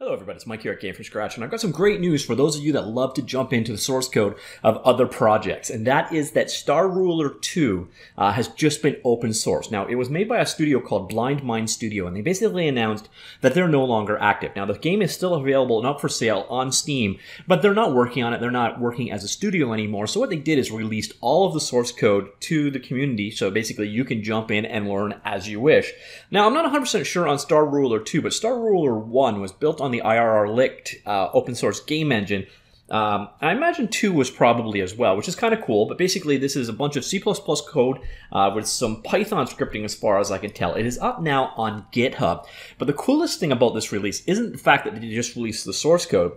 Hello everybody, it's Mike here at Game from Scratch, and I've got some great news for those of you that love to jump into the source code of other projects, and that is that Star Ruler 2 has just been open source. Now, it was made by a studio called Blind Mind Studio, and they basically announced that they're no longer active. Now, the game is still available and up for sale on Steam, but they're not working on it. They're not working as a studio anymore, so what they did is released all of the source code to the community, so basically you can jump in and learn as you wish. Now, I'm not 100% sure on Star Ruler 2, but Star Ruler 1 was built on the IRR licked open source game engine. I imagine 2 was probably as well, which is kind of cool, but basically this is a bunch of C++ code with some Python scripting as far as I can tell. It is up now on GitHub, but the coolest thing about this release isn't the fact that they just released the source code.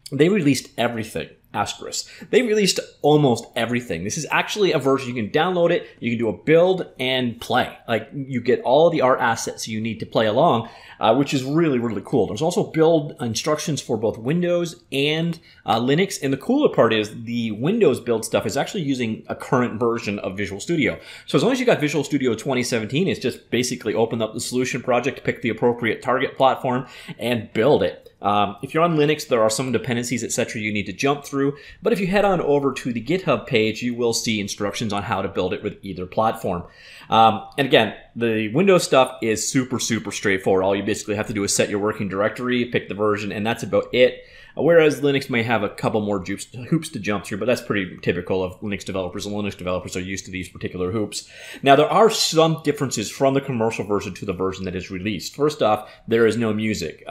They released everything. Asterisk. They released almost everything. This is actually a version you can download it, you can do a build and play. Like, you get all of the art assets you need to play along, which is really, really cool. There's also build instructions for both Windows and Linux, and the cooler part is the Windows build stuff is actually using a current version of Visual Studio. So as long as you got Visual Studio 2017, it's just basically open up the solution project, pick the appropriate target platform, and build it. If you're on Linux, there are some dependencies, etc. you need to jump through, but if you head on over to the GitHub page, you will see instructions on how to build it with either platform. And again, the Windows stuff is super, super straightforward. All you basically have to do is set your working directory, pick the version, and that's about it. Whereas Linux may have a couple more hoops to jump through, but that's pretty typical of Linux developers, and Linux developers are used to these particular hoops. Now, there are some differences from the commercial version to the version that is released. First off, there is no music.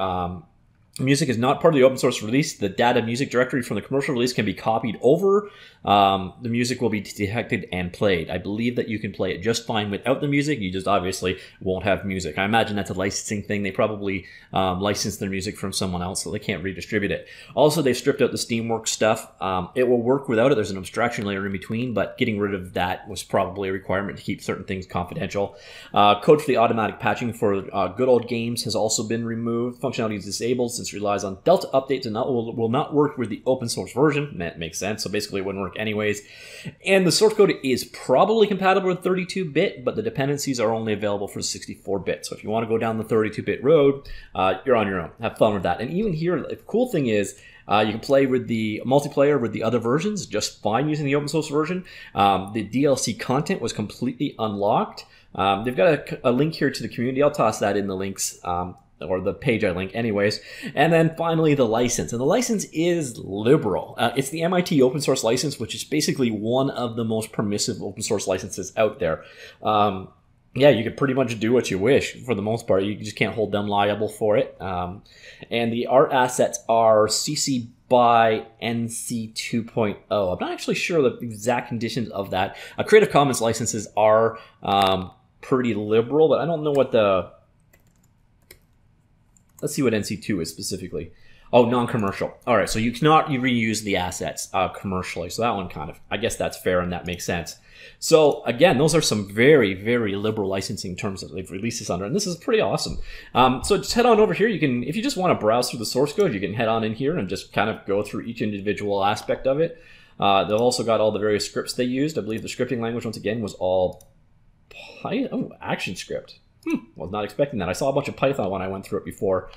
Music is not part of the open source release. The data music directory from the commercial release can be copied over. The music will be detected and played. I believe that you can play it just fine without the music. You just obviously won't have music. I imagine that's a licensing thing. They probably license their music from someone else, so they can't redistribute it. Also, they've stripped out the Steamworks stuff. It will work without it. There's an abstraction layer in between, but getting rid of that was probably a requirement to keep certain things confidential. Code for the automatic patching for good old games has also been removed. Functionality is disabled since it relies on Delta updates and will not work with the open source version. That makes sense. So basically it wouldn't work anyways. And the source code is probably compatible with 32-bit, but the dependencies are only available for 64-bit. So if you want to go down the 32-bit road, you're on your own. Have fun with that. And even here, the cool thing is you can play with the multiplayer with the other versions just fine using the open source version. The DLC content was completely unlocked. They've got a link here to the community. I'll toss that in the links. Or the page I link anyways. And then finally the license. And the license is liberal. It's the MIT open source license, which is basically one of the most permissive open source licenses out there. Yeah, you can pretty much do what you wish for the most part. You just can't hold them liable for it. And the art assets are CC by NC 2.0. I'm not actually sure the exact conditions of that. Creative Commons licenses are pretty liberal, but I don't know what the... Let's see what NC2 is specifically. Oh, non-commercial. All right, so you cannot reuse the assets commercially. So that one kind of, I guess that's fair and that makes sense. So again, those are some very, very liberal licensing terms that they've released this under, and this is pretty awesome. So just head on over here. You can, if you just want to browse through the source code, you can head on in here and just kind of go through each individual aspect of it. They've also got all the various scripts they used. I believe the scripting language, once again, was all ActionScript. Was not expecting that. I saw a bunch of Python when I went through it before.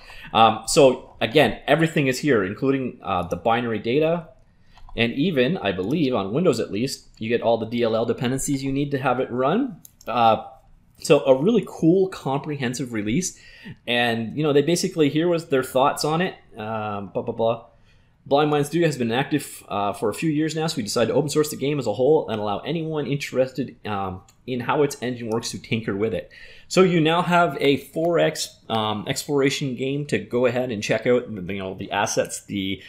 So again, everything is here, including the binary data. And even, I believe, on Windows at least, you get all the DLL dependencies you need to have it run. So a really cool, comprehensive release. And, you know, they basically, here was their thoughts on it. Blah, blah, blah. Blind Mind Studio has been active for a few years now, so we decided to open source the game as a whole and allow anyone interested in how its engine works to tinker with it. So you now have a 4X exploration game to go ahead and check out, you know, the assets, the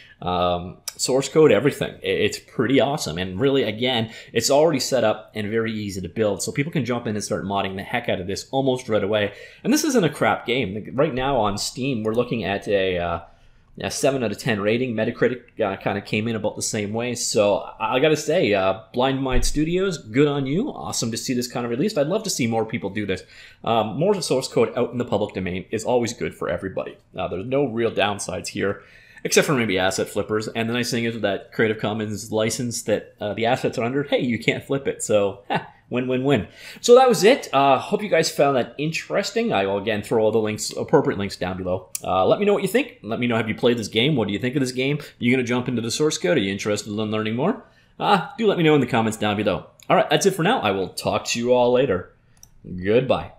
source code, everything. It's pretty awesome. And really, again, it's already set up and very easy to build. So people can jump in and start modding the heck out of this almost right away. And this isn't a crap game. Right now on Steam, we're looking at a 7 out of 10 rating. Metacritic kind of came in about the same way. So I got to say, Blind Mind Studios, good on you. Awesome to see this kind of released. I'd love to see more people do this. More source code out in the public domain is always good for everybody. There's no real downsides here. Except for maybe asset flippers. And the nice thing is with that Creative Commons license that the assets are under, hey, you can't flip it. So, win, win, win. So that was it. Hope you guys found that interesting. I will, again, throw all the links, appropriate links down below. Let me know what you think. Let me know, have you played this game? What do you think of this game? Are you going to jump into the source code? Are you interested in learning more? Do let me know in the comments down below. All right, that's it for now. I will talk to you all later. Goodbye.